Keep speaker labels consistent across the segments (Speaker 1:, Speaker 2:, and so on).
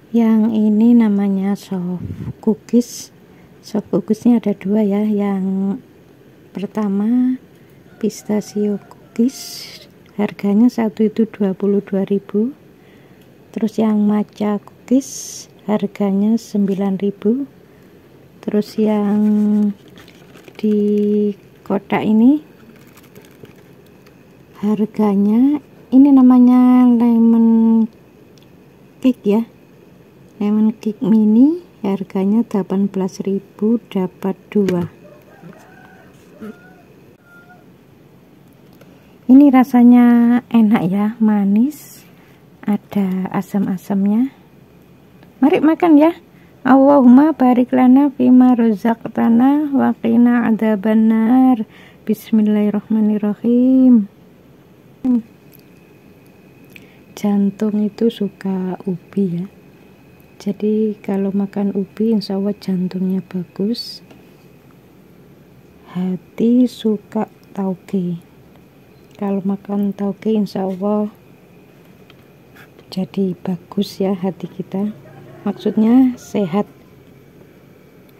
Speaker 1: Yang ini namanya soft cookies. Soft cookiesnya ada dua ya. Yang pertama pistachio cookies, harganya satu itu 22.000. Terus yang matcha cookies harganya 9.000. Terus yang di kotak ini harganya, ini namanya lemon cake ya, lemon cake mini, harganya 18.000, dapat 2. Ini rasanya enak ya, manis, ada asam-asamnya. Mari makan ya. Allahumma barik lana fima rozaqtana wa qina adzabannar. Bismillahirrahmanirrahim. Jantung itu suka ubi ya. Jadi kalau makan ubi insya Allah jantungnya bagus. Hati suka tauge. Kalau makan tauge insya Allah jadi bagus ya hati kita. Maksudnya sehat.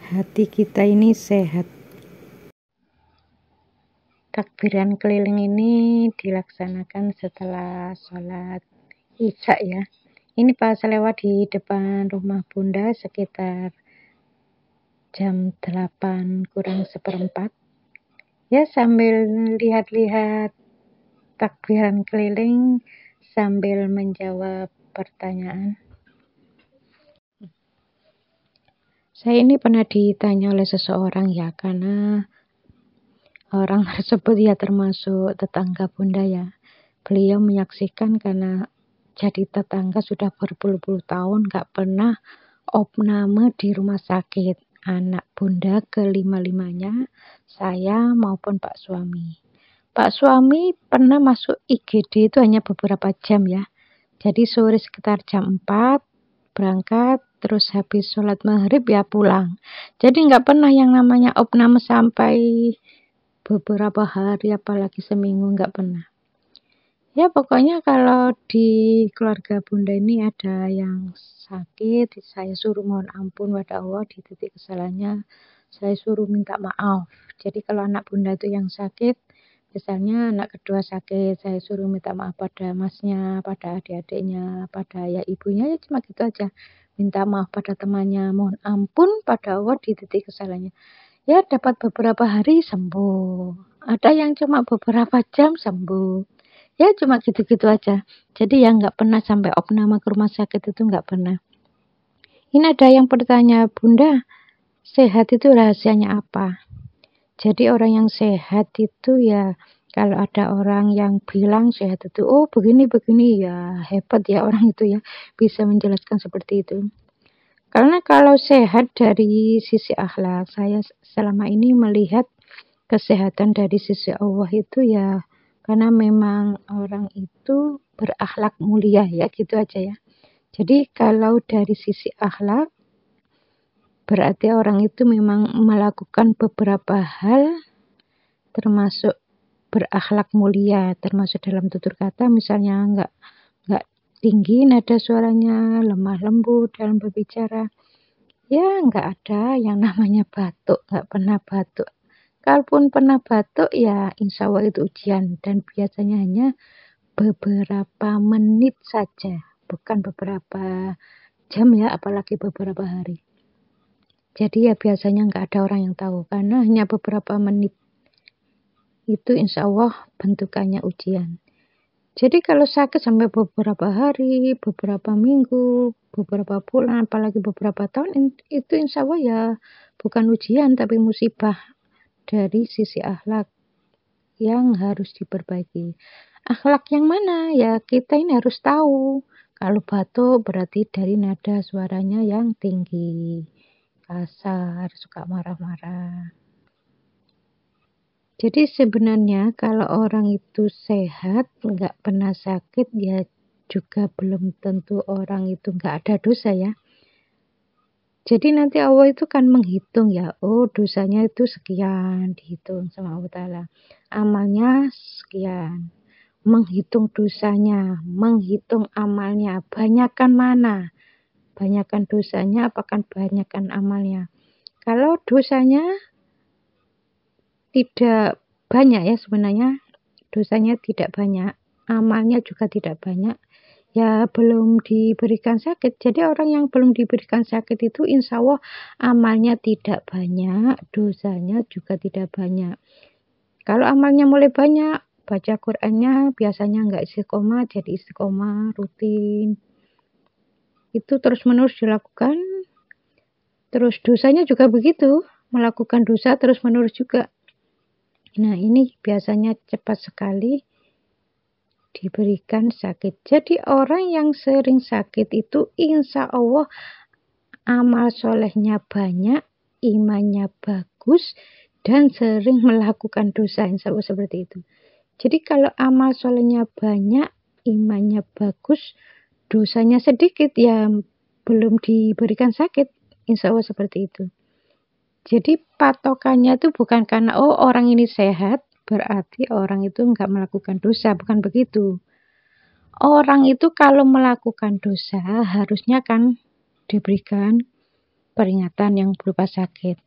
Speaker 1: Hati kita ini sehat. Takbiran keliling ini dilaksanakan setelah sholat Isya ya. Ini pas lewat di depan rumah Bunda sekitar jam 8 kurang seperempat. Ya, sambil lihat-lihat takbiran keliling sambil menjawab pertanyaan. Saya ini pernah ditanya oleh seseorang ya, karena orang tersebut ya termasuk tetangga Bunda ya. Beliau menyaksikan karena jadi tetangga sudah berpuluh-puluh tahun gak pernah opname di rumah sakit. Anak Bunda kelima-limanya, saya maupun Pak suami. Pak suami pernah masuk IGD itu hanya beberapa jam ya. Jadi sore sekitar jam 4 berangkat, terus habis sholat maghrib ya pulang. Jadi nggak pernah yang namanya opname sampai beberapa hari, apalagi seminggu, nggak pernah. Ya pokoknya kalau di keluarga Bunda ini ada yang sakit, saya suruh mohon ampun pada Allah di titik kesalahannya, saya suruh minta maaf. Jadi kalau anak Bunda itu yang sakit, misalnya anak kedua sakit, saya suruh minta maaf pada masnya, pada adik-adiknya, pada ya ibunya, ya cuma gitu aja. Minta maaf pada temannya, mohon ampun pada Allah di titik kesalahannya. Ya dapat beberapa hari sembuh. Ada yang cuma beberapa jam sembuh. Ya cuma gitu-gitu aja. Jadi yang nggak pernah sampai opname ke rumah sakit itu nggak pernah. Ini ada yang bertanya, Bunda, sehat itu rahasianya apa? Jadi orang yang sehat itu ya, kalau ada orang yang bilang sehat itu, oh begini-begini ya, hebat ya orang itu ya, bisa menjelaskan seperti itu. Karena kalau sehat dari sisi akhlak, saya selama ini melihat kesehatan dari sisi Allah itu ya, karena memang orang itu berakhlak mulia ya, gitu aja ya. Jadi kalau dari sisi akhlak, berarti orang itu memang melakukan beberapa hal termasuk berakhlak mulia, termasuk dalam tutur kata, misalnya nggak tinggi nada suaranya, lemah lembut dalam berbicara. Ya nggak ada yang namanya batuk, nggak pernah batuk. Kalaupun pernah batuk ya insya Allah itu ujian, dan biasanya hanya beberapa menit saja, bukan beberapa jam ya, apalagi beberapa hari. Jadi ya biasanya nggak ada orang yang tahu, karena hanya beberapa menit. Itu insya Allah bentukannya ujian. Jadi kalau sakit sampai beberapa hari, beberapa minggu, beberapa bulan, apalagi beberapa tahun, itu insya Allah ya bukan ujian tapi musibah dari sisi akhlak yang harus diperbaiki. Akhlak yang mana? Ya kita ini harus tahu. Kalau batuk berarti dari nada suaranya yang tinggi, kasar, suka marah-marah. Jadi sebenarnya kalau orang itu sehat, nggak pernah sakit, ya juga belum tentu orang itu nggak ada dosa ya. Jadi nanti Allah itu kan menghitung ya, oh dosanya itu sekian, dihitung sama Allah Ta'ala. Amalnya sekian, menghitung dosanya, menghitung amalnya, banyakkan mana. banyakkan dosanya apakah banyakkan amalnya. Kalau dosanya tidak banyak ya, sebenarnya dosanya tidak banyak, amalnya juga tidak banyak, ya belum diberikan sakit. Jadi orang yang belum diberikan sakit itu insya Allah amalnya tidak banyak, dosanya juga tidak banyak. Kalau amalnya mulai banyak, baca Qur'annya biasanya nggak istiqomah, jadi istiqomah rutin. Itu terus-menerus dilakukan. Terus dosanya juga begitu, melakukan dosa terus-menerus juga. Nah, ini biasanya cepat sekali diberikan sakit. Jadi orang yang sering sakit itu insya Allah amal solehnya banyak, imannya bagus, dan sering melakukan dosa. Insya Allah seperti itu. Jadi kalau amal solehnya banyak, imannya bagus, dosanya sedikit, ya belum diberikan sakit. Insya Allah seperti itu. Jadi patokannya itu bukan karena orang ini sehat, berarti orang itu nggak melakukan dosa. Bukan begitu. Orang itu kalau melakukan dosa harusnya kan diberikan peringatan yang berupa sakit.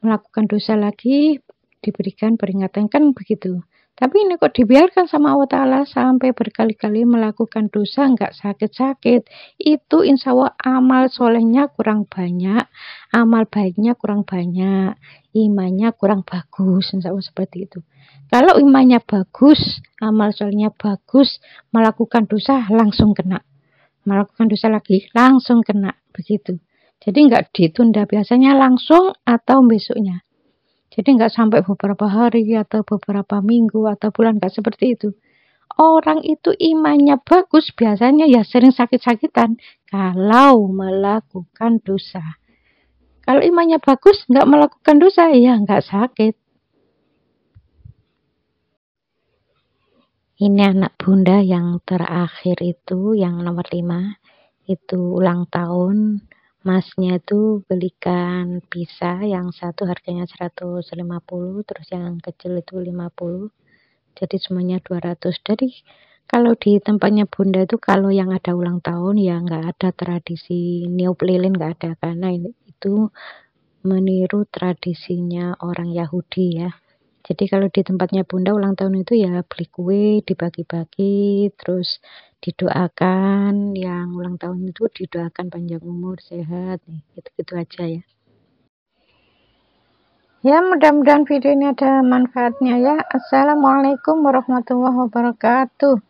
Speaker 1: Melakukan dosa lagi diberikan peringatan, kan begitu. Tapi ini kok dibiarkan sama Allah Ta'ala sampai berkali-kali melakukan dosa nggak sakit-sakit. Itu insya Allah amal solehnya kurang banyak, amal baiknya kurang banyak, imannya kurang bagus. Insya Allah seperti itu. Kalau imannya bagus, amal solehnya bagus, melakukan dosa langsung kena. Melakukan dosa lagi langsung kena. Begitu. Jadi nggak ditunda, biasanya langsung atau besoknya. Jadi nggak sampai beberapa hari atau beberapa minggu atau bulan, nggak seperti itu. Orang itu imannya bagus biasanya ya sering sakit-sakitan kalau melakukan dosa. Kalau imannya bagus nggak melakukan dosa ya nggak sakit. Ini anak bunda yang terakhir itu yang nomor 5 itu ulang tahun. Masnya itu belikan pizza, yang satu harganya 150, terus yang kecil itu 50. Jadi semuanya 200. Jadi kalau di tempatnya bunda itu kalau yang ada ulang tahun ya nggak ada tradisi niup lilin, nggak ada, karena itu meniru tradisinya orang Yahudi ya. Jadi kalau di tempatnya bunda ulang tahun itu ya beli kue, dibagi-bagi, terus didoakan, yang ulang tahun itu didoakan panjang umur, sehat, gitu-gitu aja ya. Ya, mudah-mudahan video ini ada manfaatnya ya. Assalamualaikum warahmatullahi wabarakatuh.